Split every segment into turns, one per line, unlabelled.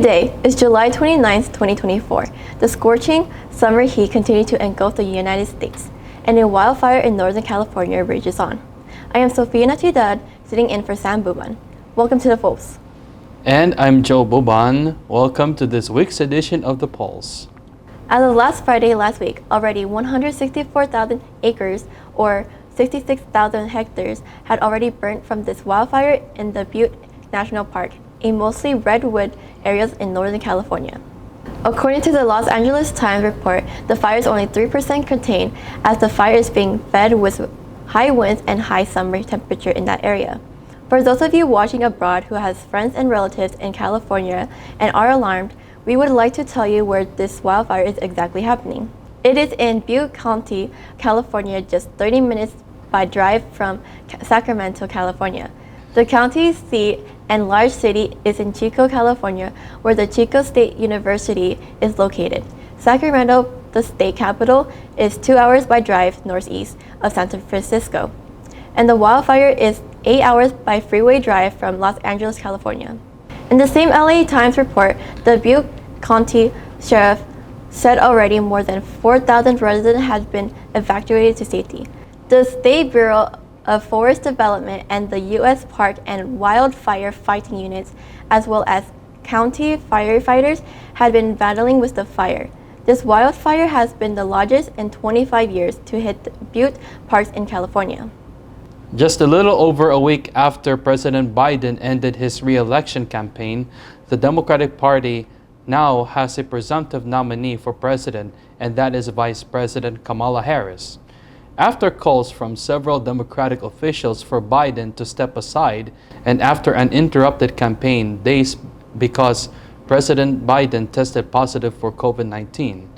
Today is July 29, 2024. The scorching summer heat continues to engulf the United States, and a wildfire in Northern California rages on. I am Sophia Natividad, sitting in for Sam Buban. Welcome to the Pulse.
And I'm Joe Buban. Welcome to this week's edition of The Pulse.
As of last Friday last week, already 164,000 acres or 66,000 hectares had already burnt from this wildfire in the Butte National Park, a mostly redwood areas in Northern California. According to the Los Angeles Times report, the fire is only 3% contained as the fire is being fed with high winds and high summer temperature in that area. For those of you watching abroad who has friends and relatives in California and are alarmed, we would like to tell you where this wildfire is exactly happening. It is in Butte County, California, just 30 minutes by drive from Sacramento, California. The county seat and large city is in Chico, California, where the Chico State University is located. Sacramento, the state capital, is 2 hours by drive northeast of San Francisco. And the wildfire is 8 hours by freeway drive from Los Angeles, California. In the same LA Times report, the Butte County Sheriff said already more than 4,000 residents have been evacuated to safety. The State Bureau of Forest Development and the U.S. Park and Wildfire Fighting Units, as well as county firefighters, had been battling with the fire. This wildfire has been the largest in 25 years to hit the Butte parks in California.
Just a little over a week after President Biden ended his re-election campaign, the Democratic Party now has a presumptive nominee for president, and that is Vice President Kamala Harris. After calls from several Democratic officials for Biden to step aside, and after an interrupted campaign days because President Biden tested positive for COVID-19,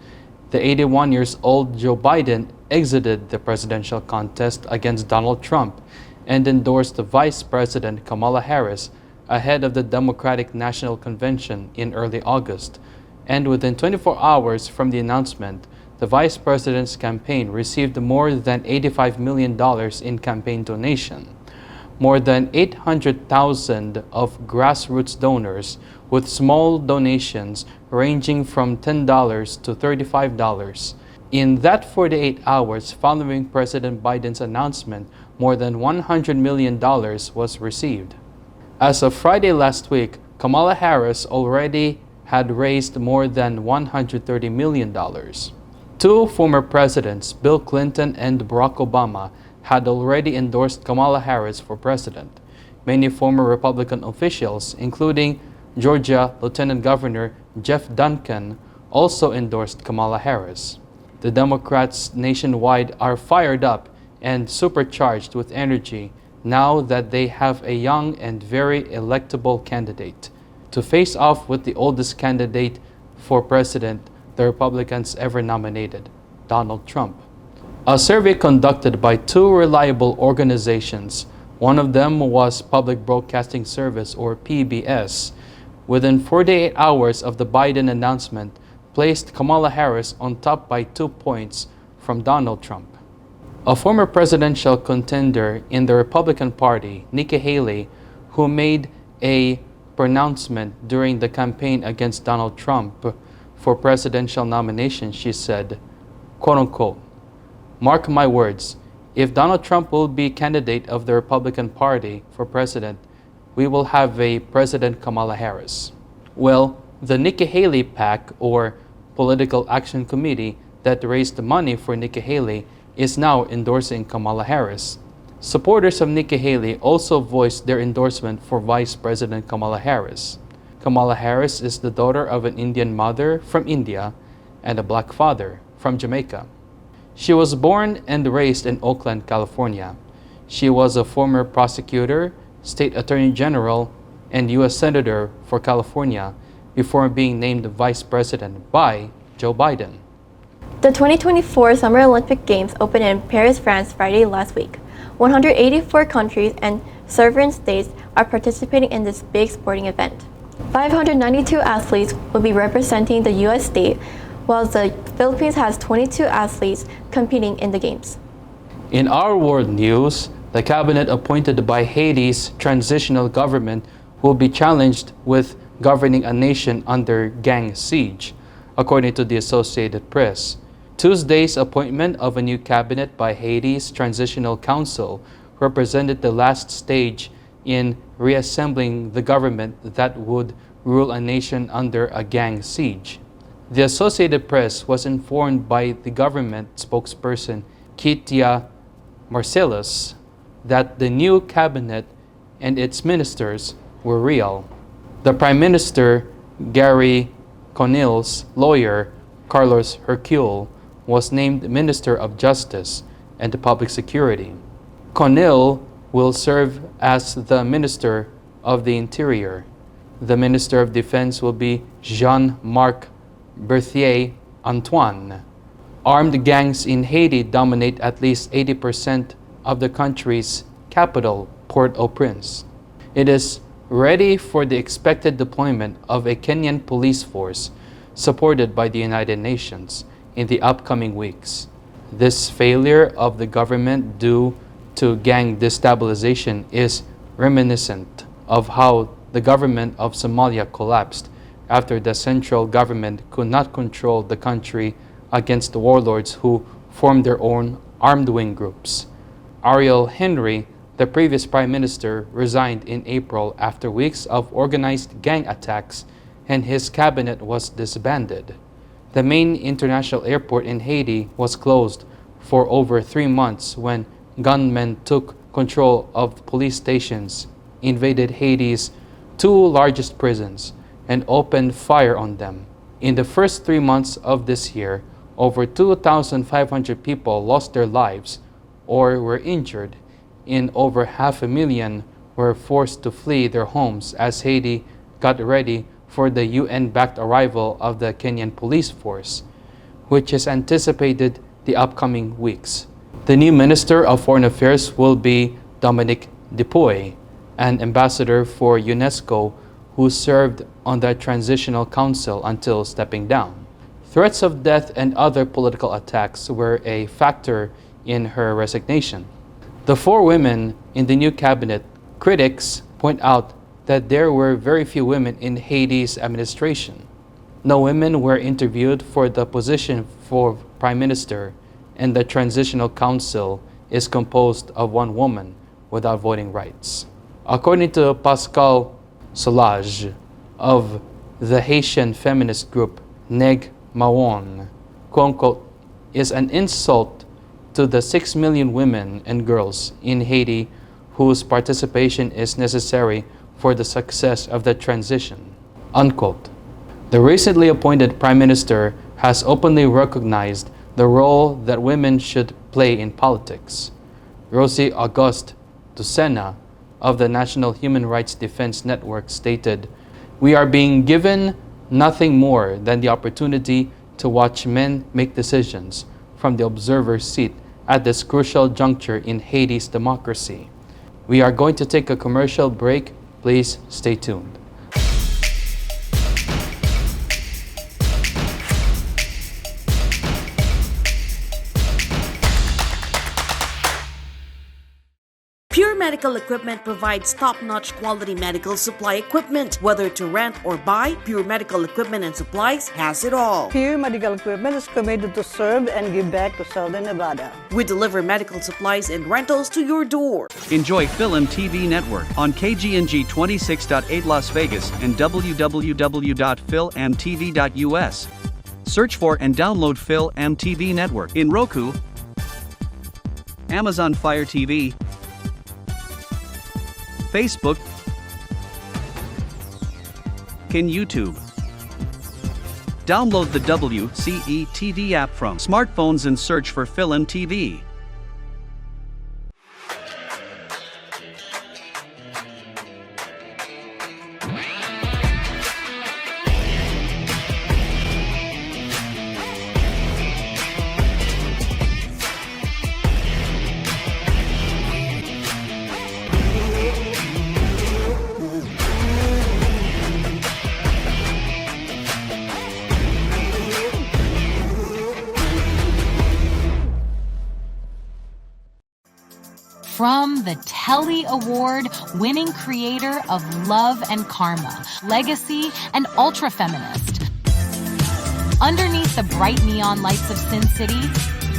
the 81-year-old Joe Biden exited the presidential contest against Donald Trump and endorsed Vice President Kamala Harris ahead of the Democratic National Convention in early August. And within 24 hours from the announcement, the vice president's campaign received more than $85 million in campaign donation. More than 800,000 of grassroots donors with small donations ranging from $10 to $35. In that 48 hours following President Biden's announcement, more than $100 million was received. As of Friday last week, Kamala Harris already had raised more than $130 million. Two former presidents, Bill Clinton and Barack Obama, had already endorsed Kamala Harris for president. Many former Republican officials, including Georgia Lieutenant Governor Jeff Duncan, also endorsed Kamala Harris. The Democrats nationwide are fired up and supercharged with energy now that they have a young and very electable candidate to face off with the oldest candidate for president the Republicans ever nominated, Donald Trump. A survey conducted by two reliable organizations, one of them was Public Broadcasting Service or PBS, within 48 hours of the Biden announcement, placed Kamala Harris on top by 2 points from Donald Trump. A former presidential contender in the Republican Party, Nikki Haley, who made a pronouncement during the campaign against Donald Trump for presidential nomination, she said, quote unquote, "Mark my words, if Donald Trump will be candidate of the Republican Party for president, we will have a President Kamala Harris." Well, the Nikki Haley PAC, or Political Action Committee, that raised money for Nikki Haley is now endorsing Kamala Harris. Supporters of Nikki Haley also voiced their endorsement for Vice President Kamala Harris. Kamala Harris is the daughter of an Indian mother from India and a black father from Jamaica. She was born and raised in Oakland, California. She was a former prosecutor, state attorney general, and U.S. Senator for California before being named vice president by Joe Biden.
The 2024 Summer Olympic Games opened in Paris, France Friday last week. 184 countries and sovereign states are participating in this big sporting event. 592 athletes will be representing the U.S. state, while the Philippines has 22 athletes competing in the Games.
In our world news, The cabinet appointed by Haiti's transitional government will be challenged with governing a nation under gang siege, according to the Associated Press. Tuesday's appointment of a new cabinet by Haiti's Transitional Council represented the last stage in reassembling the government that would rule a nation under a gang siege. The Associated Press was informed by the government spokesperson Kitia Marcellus that the new cabinet and its ministers were real. The Prime Minister, Gary Conill's lawyer, Carlos Hercule, was named Minister of Justice and Public Security. Conill will serve as the Minister of the Interior. The Minister of Defense will be Jean-Marc Berthier Antoine. Armed gangs in Haiti dominate at least 80% of the country's capital, Port-au-Prince. It is ready for the expected deployment of a Kenyan police force supported by the United Nations in the upcoming weeks. This failure of the government due to gang destabilization is reminiscent of how the government of Somalia collapsed after the central government could not control the country against the warlords who formed their own armed wing groups. Ariel Henry, the previous prime minister, resigned in April after weeks of organized gang attacks, and his cabinet was disbanded. The main international airport in Haiti was closed for over 3 months when gunmen took control of police stations, invaded Haiti's 2 largest prisons, and opened fire on them. In the first 3 months of this year, over 2,500 people lost their lives or were injured, and over 500,000 were forced to flee their homes as Haiti got ready for the UN-backed arrival of the Kenyan police force, which is anticipated the upcoming weeks. The new Minister of Foreign Affairs will be Dominique Dupuy, an ambassador for UNESCO who served on the Transitional Council until stepping down. Threats of death and other political attacks were a factor in her resignation. The 4 women in the new cabinet, critics point out that there were very few women in Haiti's administration. No women were interviewed for the position for Prime Minister, and the Transitional Council is composed of 1 woman without voting rights. According to Pascal Solage of the Haitian feminist group Neg Mawon, quote-unquote, is an insult to the 6 million women and girls in Haiti whose participation is necessary for the success of the transition, unquote. The recently appointed Prime Minister has openly recognized the role that women should play in politics. Rosie Auguste Ducena of the National Human Rights Defense Network stated, "We are being given nothing more than the opportunity to watch men make decisions from the observer seat at this crucial juncture in Haiti's democracy." We are going to take a commercial break. Please stay tuned.
Pure Medical Equipment provides top-notch quality medical supply equipment. Whether to rent or buy, Pure Medical Equipment and Supplies has it all.
Pure Medical Equipment is committed to serve and give back to Southern Nevada.
We deliver medical supplies and rentals to your door.
Enjoy Film TV Network on KGNG 26.8 Las Vegas and www.filmtv.us. Search for and download Film TV Network in Roku, Amazon Fire TV, Facebook, and YouTube. Download the WCE TV app from smartphones and search for Film TV.
From the Telly Award-winning creator of Love and Karma, Legacy, and Ultra Feminist. Underneath the bright neon lights of Sin City,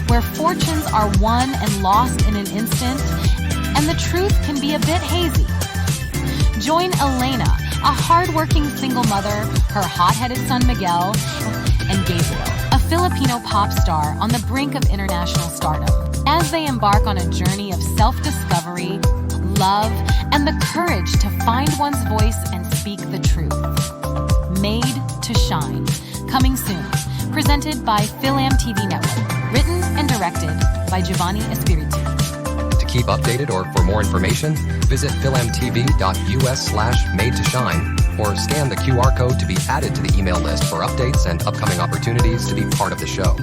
where fortunes are won and lost in an instant, and the truth can be a bit hazy. Join Elena, a hard-working single mother, her hot-headed son Miguel, and Gabriel, a Filipino pop star on the brink of international stardom, as they embark on a journey of self-discovery, love, and the courage to find one's voice and speak the truth. Made to Shine, coming soon, presented by Phil-Am-TV Network, written and directed by Giovanni Espiritu.
To keep updated or for more information, visit filmtv.us/made to shine or scan the QR code to be added to the email list for updates and upcoming opportunities to be part of the show.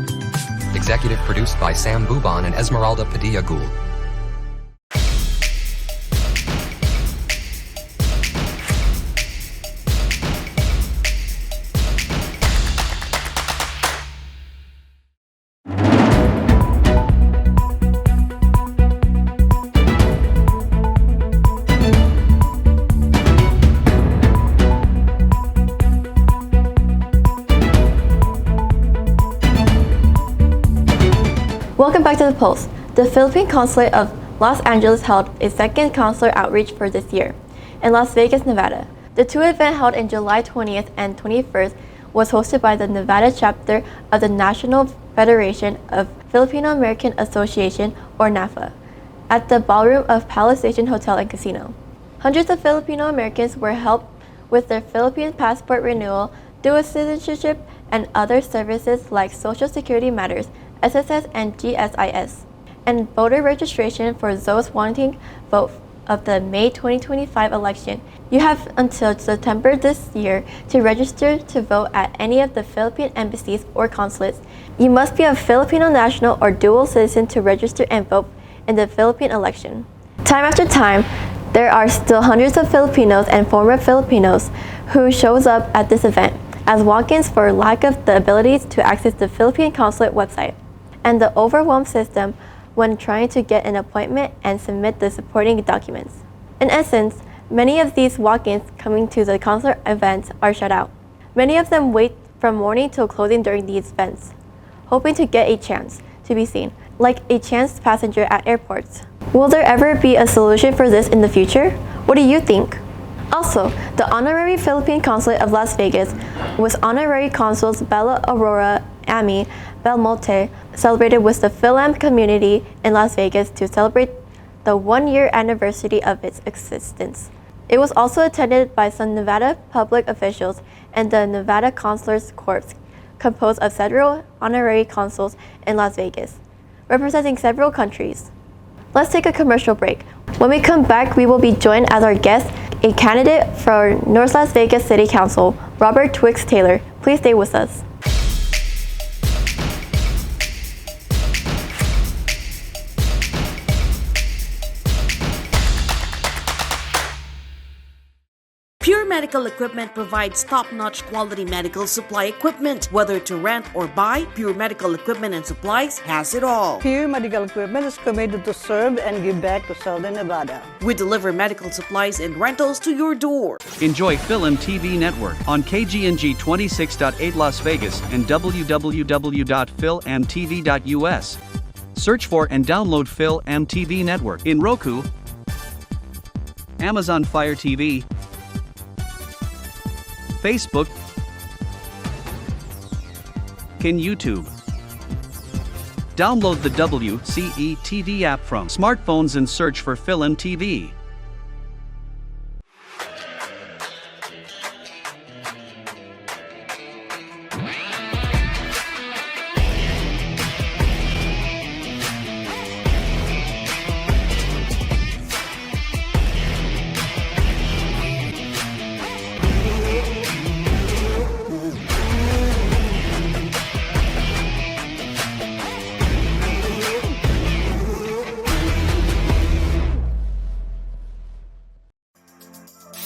Executive produced by Sam Buban and Esmeralda Padilla Gould.
Welcome back to the Pulse. The Philippine Consulate of Los Angeles held a second consular outreach for this year in Las Vegas, Nevada. The two events held in July 20th and 21st was hosted by the Nevada chapter of the National Federation of Filipino-American Association, or NAFA, at the ballroom of Palace Station Hotel and Casino. Hundreds of Filipino-Americans were helped with their Philippine passport renewal, dual citizenship, and other services like Social Security matters, SSS and GSIS, and voter registration for those wanting vote of the May 2025 election. You have until September this year to register to vote at any of the Philippine embassies or consulates. You must be a Filipino national or dual citizen to register and vote in the Philippine election. Time after time, there are still hundreds of Filipinos and former Filipinos who shows up at this event as walk-ins for lack of the abilities to access the Philippine Consulate website, and the overwhelmed system when trying to get an appointment and submit the supporting documents. In essence, many of these walk-ins coming to the consular events are shut out. Many of them wait from morning till closing during these events, hoping to get a chance to be seen, like a chance passenger at airports. Will there ever be a solution for this in the future? What do you think? Also, the Honorary Philippine Consulate of Las Vegas, with Honorary Consuls Bella Aurora Amy Belmonte, celebrated with the Phil-Am community in Las Vegas to celebrate the 1-year anniversary of its existence. It was also attended by some Nevada public officials and the Nevada Consulars Corps, composed of several honorary consuls in Las Vegas, representing several countries. Let's take a commercial break. When we come back, we will be joined as our guest, a candidate for North Las Vegas City Council, Robert Twixx Taylor. Please stay with us.
Pure Medical Equipment provides top-notch quality medical supply equipment. Whether to rent or buy, Pure Medical Equipment and Supplies has it all.
Pure Medical Equipment is committed to serve and give back to Southern Nevada.
We deliver medical supplies and rentals to your door.
Enjoy Film-TV Network on KGNG 26.8 Las Vegas and www.filmtv.us. Search for and download Film-TV Network in Roku, Amazon Fire TV, Facebook, and YouTube. Download the WCE TV app from smartphones and search for Film-TV.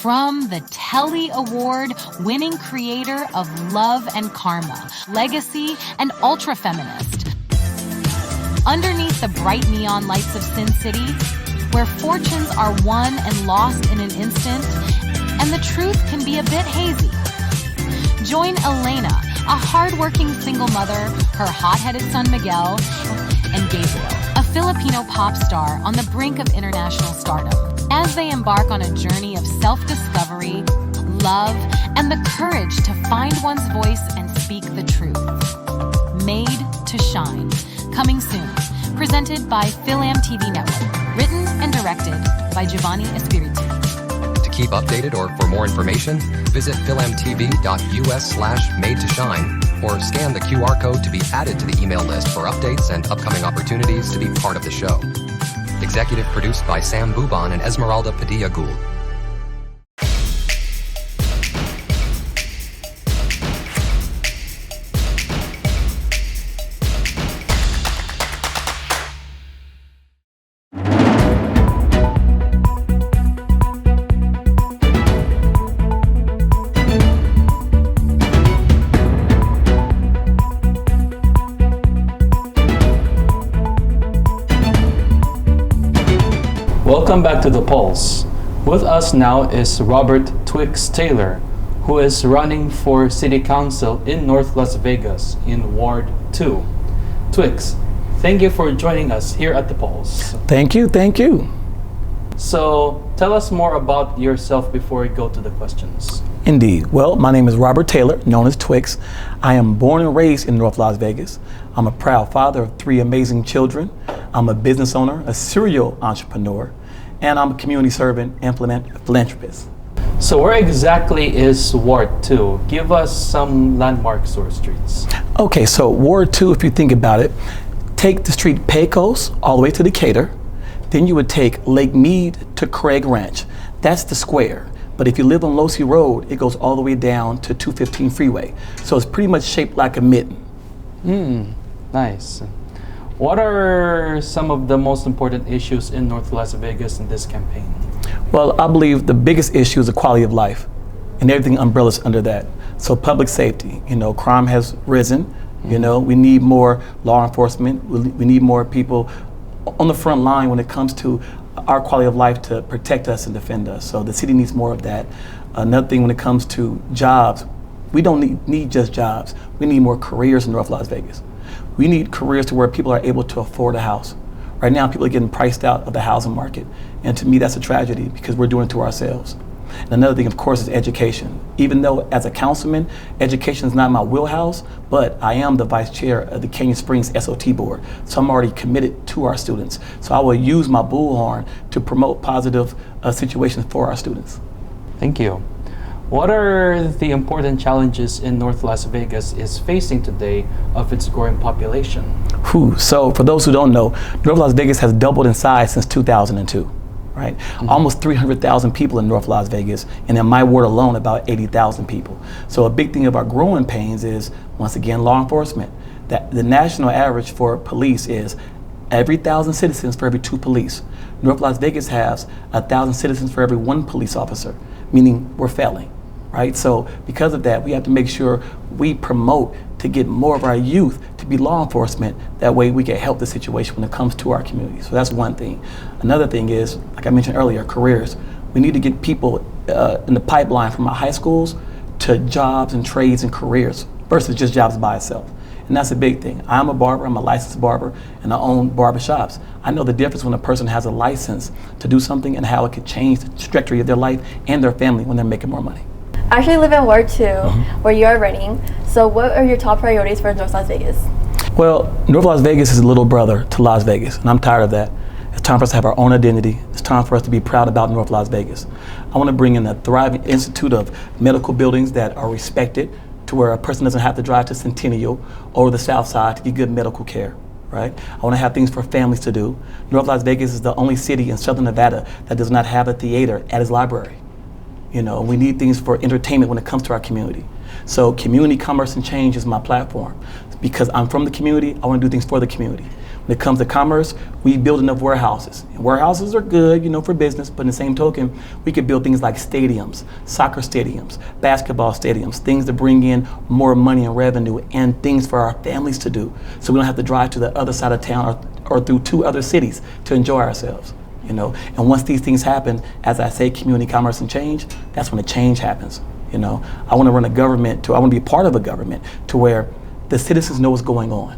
From the Telly Award-winning creator of Love and Karma, Legacy, and Ultra Feminist. Underneath the bright neon lights of Sin City, where fortunes are won and lost in an instant, and the truth can be a bit hazy. Join Elena, a hardworking single mother, her hot-headed son Miguel, and Gabriel, a Filipino pop star on the brink of international stardom, as they embark on a journey of self-discovery, love, and the courage to find one's voice and speak the truth. Made to Shine, coming soon. Presented by Phil-Am-TV Network. Written and directed by Giovanni Espiritu.
To keep updated or for more information, visit filmtv.us/made to shine or scan the QR code to be added to the email list for updates and upcoming opportunities to be part of the show. Executive produced by Sam Buban and Esmeralda Padilla Gould.
Welcome back to The Pulse. With us now is Robert Twixx Taylor, who is running for City Council in North Las Vegas in Ward 2. Twixx, thank you for joining us here at The Pulse.
Thank you, thank you.
So, tell us more about yourself before we go to the questions.
Indeed. Well, my name is Robert Taylor, known as Twixx. I am born and raised in North Las Vegas. I'm a proud father of 3 amazing children. I'm a business owner, a serial entrepreneur, and I'm a community servant and philanthropist.
So where exactly is Ward 2? Give us some landmarks or streets.
Okay, so Ward 2, if you think about it, take the street Pecos all the way to Decatur. Then you would take Lake Mead to Craig Ranch. That's the square. But if you live on Losey Road, it goes all the way down to 215 Freeway. So it's pretty much shaped like a mitten.
Nice. What are some of the most important issues in North Las Vegas in this campaign?
Well, I believe the biggest issue is the quality of life and everything umbrellas under that. So public safety, crime has risen. We need more law enforcement. We need more people on the front line when it comes to our quality of life to protect us and defend us. So the city needs more of that. Another thing when it comes to jobs, we don't need just jobs. We need more careers in North Las Vegas. We need careers to where people are able to afford a house. Right now, people are getting priced out of the housing market. And to me, that's a tragedy because we're doing it to ourselves. And another thing, of course, is education. Even though as a councilman, education is not my wheelhouse, but I am the vice chair of the Canyon Springs SOT board. So I'm already committed to our students. So I will use my bullhorn to promote positive situations for our students.
Thank you. What are the important challenges in North Las Vegas is facing today of its growing population?
So for those who don't know, North Las Vegas has doubled in size since 2002, right? Almost 300,000 people in North Las Vegas, and in my ward alone, about 80,000 people. So a big thing of our growing pains is, once again, law enforcement. That the national average for police is every 1,000 citizens for every 2 police. North Las Vegas has 1,000 citizens for every 1 police officer, meaning we're failing. Right? So because of that, we have to make sure we promote to get more of our youth to be law enforcement. That way we can help the situation when it comes to our community. So that's one thing. Another thing is, like I mentioned earlier, careers. We need to get people in the pipeline from our high schools to jobs and trades and careers versus just jobs by itself. And that's a big thing. I'm a barber, I'm a licensed barber, and I own barbershops. I know the difference when a person has a license to do something and how it could change the trajectory of their life and their family when they're making more money.
I actually live in Ward 2, where you are running. So what are your top priorities for North Las Vegas?
Well, North Las Vegas is a little brother to Las Vegas, and I'm tired of that. It's time for us to have our own identity. It's time for us to be proud about North Las Vegas. I want to bring in a thriving institute of medical buildings that are respected, to where a person doesn't have to drive to Centennial or the South Side to get good medical care. Right? I want to have things for families to do. North Las Vegas is the only city in Southern Nevada that does not have a theater at its library. We need things for entertainment when it comes to our community. So community commerce and change is my platform. Because I'm from the community, I want to do things for the community. When it comes to commerce, we build enough warehouses. And warehouses are good, for business, but in the same token, we could build things like stadiums, soccer stadiums, basketball stadiums, things to bring in more money and revenue and things for our families to do. So we don't have to drive to the other side of town or through 2 other cities to enjoy ourselves. you know. And once these things happen, as I say, community, commerce, and change, that's when the change happens, you know. I want to run a government, I want to be a part of a government to where the citizens know what's going on.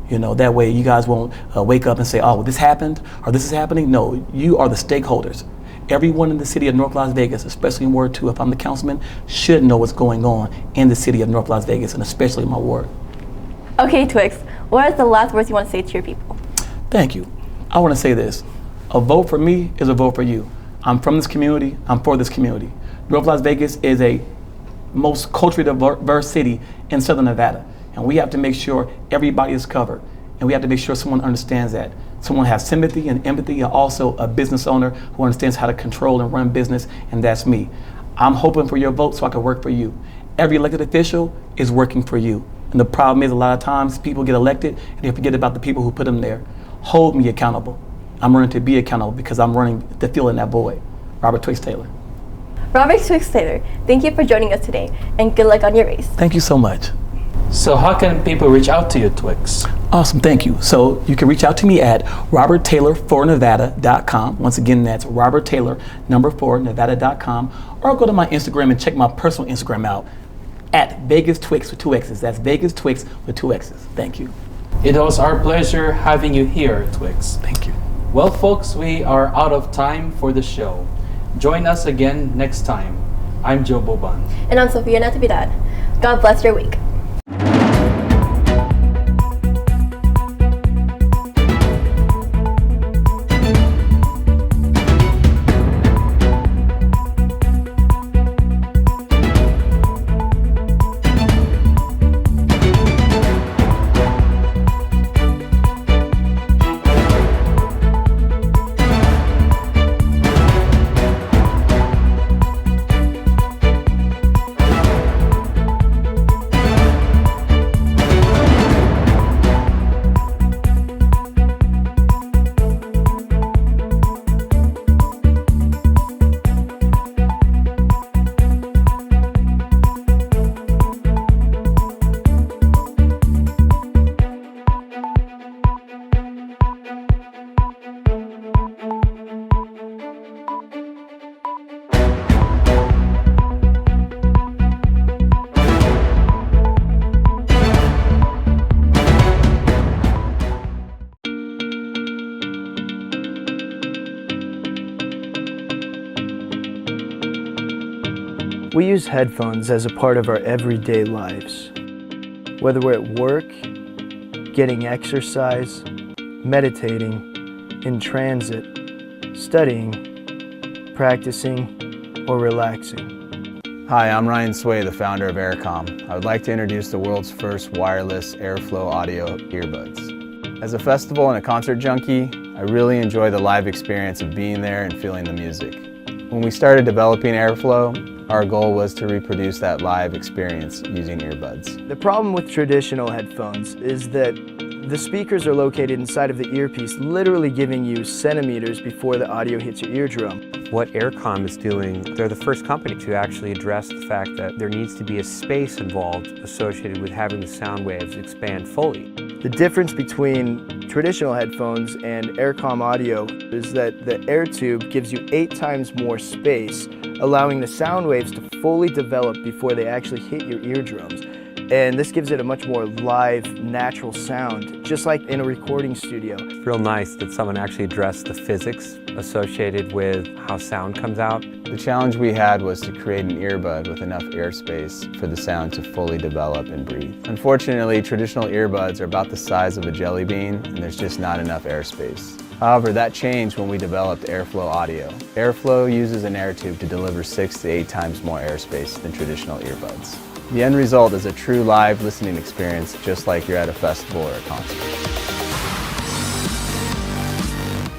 You know, that way you guys won't wake up and say, oh, well, this happened or this is happening. No, you are the stakeholders. Everyone in the city of North Las Vegas, especially in Ward 2, if I'm the councilman, should know what's going on in the city of North Las Vegas, and especially in my ward.
Okay, Twixx, what are the last words you want to say to your people?
Thank you. I want to say this. A vote for me is a vote for you. I'm from this community. I'm for this community. North Las Vegas is a most culturally diverse city in Southern Nevada, and we have to make sure everybody is covered, and we have to make sure someone understands that. Someone has sympathy and empathy, and also a business owner who understands how to control and run business, and that's me. I'm hoping for your vote so I can work for you. Every elected official is working for you. And the problem is a lot of times people get elected and they forget about the people who put them there. Hold me accountable. I'm running to be accountable because I'm running to fill in that void. Robert Twixx Taylor.
Robert Twixx Taylor, thank you for joining us today, and good luck on your race.
Thank you so much.
So how can people reach out to you, Twixx?
Awesome, thank you. So you can reach out to me at roberttaylor4nevada.com. Once again, that's roberttaylor4nevada.com. Or go to my Instagram and check my personal Instagram out at Vegas Twixx with 2 X's. That's Vegas Twixx with 2 X's. Thank you.
It was our pleasure having you here, Twixx.
Thank you.
Well, folks, we are out of time for the show. Join us again next time. I'm Joe Boban.
And I'm Sophia Natividad. God bless your week.
We use headphones as a part of our everyday lives. Whether we're at work, getting exercise, meditating, in transit, studying, practicing, or relaxing.
Hi, I'm Ryan Sway, the founder of Aircom. I would like to introduce the world's first wireless airflow audio earbuds. As a festival and a concert junkie, I really enjoy the live experience of being there and feeling the music. When we started developing Airflow, our goal was to reproduce that live experience using earbuds.
The problem with traditional headphones is that the speakers are located inside of the earpiece, literally giving you centimeters before the audio hits your eardrum.
What Aircom is doing, they're the first company to actually address the fact that there needs to be a space involved associated with having the sound waves expand fully.
The difference between traditional headphones and Aircom audio is that the air tube gives you 8 times more space, allowing the sound waves to fully develop before they actually hit your eardrums. And this gives it a much more live, natural sound, just like in a recording studio.
It's real nice that someone actually addressed the physics associated with how sound comes out.
The challenge we had was to create an earbud with enough airspace for the sound to fully develop and breathe. Unfortunately, traditional earbuds are about the size of a jelly bean, and there's just not enough airspace. However, that changed when we developed Airflow Audio. Airflow uses an air tube to deliver 6 to 8 times more airspace than traditional earbuds. The end result is a true live listening experience, just like you're at a festival or a concert.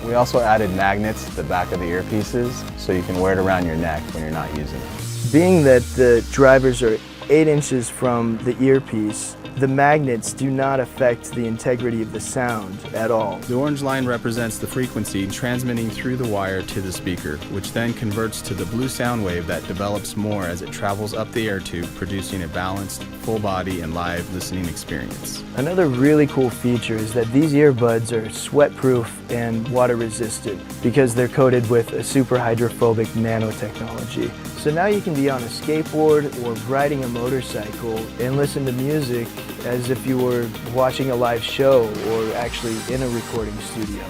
We also added magnets to the back of the earpieces so you can wear it around your neck when you're not using them.
Being that the drivers are 8 inches from the earpiece. The magnets do not affect the integrity of the sound at all.
The orange line represents the frequency transmitting through the wire to the speaker, which then converts to the blue sound wave that develops more as it travels up the air tube, producing a balanced, full body and live listening experience.
Another really cool feature is that these earbuds are sweat-proof and water-resistant because they're coated with a super hydrophobic nanotechnology. So now you can be on a skateboard or riding a motorcycle and listen to music as if you were watching a live show or actually in a recording studio.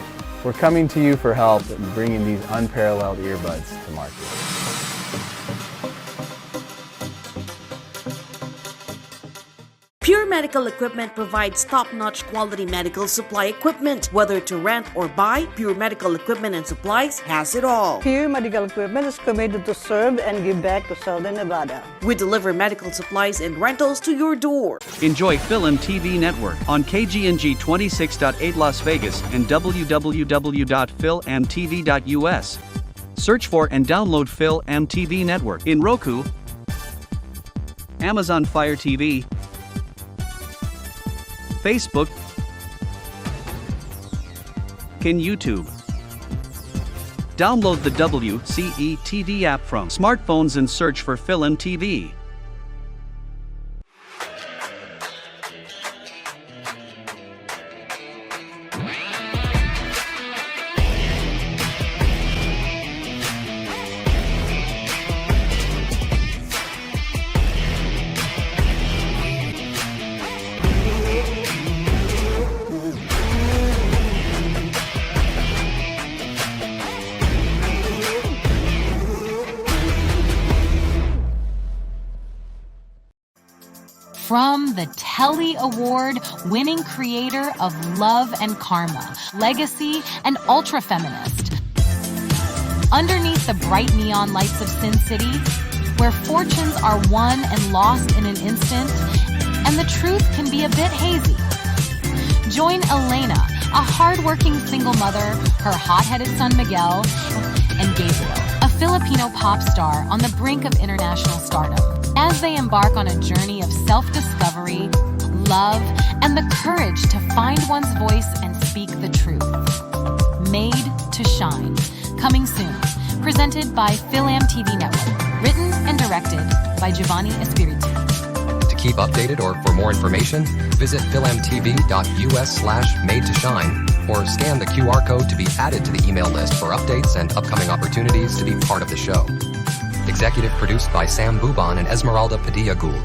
We're coming to you for help in bringing these unparalleled earbuds to market.
Pure Medical Equipment provides top-notch quality medical supply equipment. Whether to rent or buy, Pure Medical Equipment and Supplies has it all.
Pure Medical Equipment is committed to serve and give back to Southern Nevada.
We deliver medical supplies and rentals to your door.
Enjoy Film TV Network on KGNG 26.8 Las Vegas and www.filmtv.us. Search for and download Film TV Network in Roku, Amazon Fire TV, Facebook, and YouTube. Download the WCE TV app from smartphones and search for Film TV.
From the Telly Award-winning creator of Love and Karma, Legacy, and Ultra Feminist. Underneath the bright neon lights of Sin City, where fortunes are won and lost in an instant, and the truth can be a bit hazy. Join Elena, a hard-working single mother, her hot-headed son Miguel, and Gabriel, a Filipino pop star on the brink of international stardom, as they embark on a journey of self-discovery, love, and the courage to find one's voice and speak the truth. Made to Shine, coming soon. Presented by Film TV Network. Written and directed by Giovanni Espiritu.
To keep updated or for more information, visit filmtv.us/made-to-shine or scan the QR code to be added to the email list for updates and upcoming opportunities to be part of the show. Executive produced by Sam Buban and Esmeralda Padilla Gould.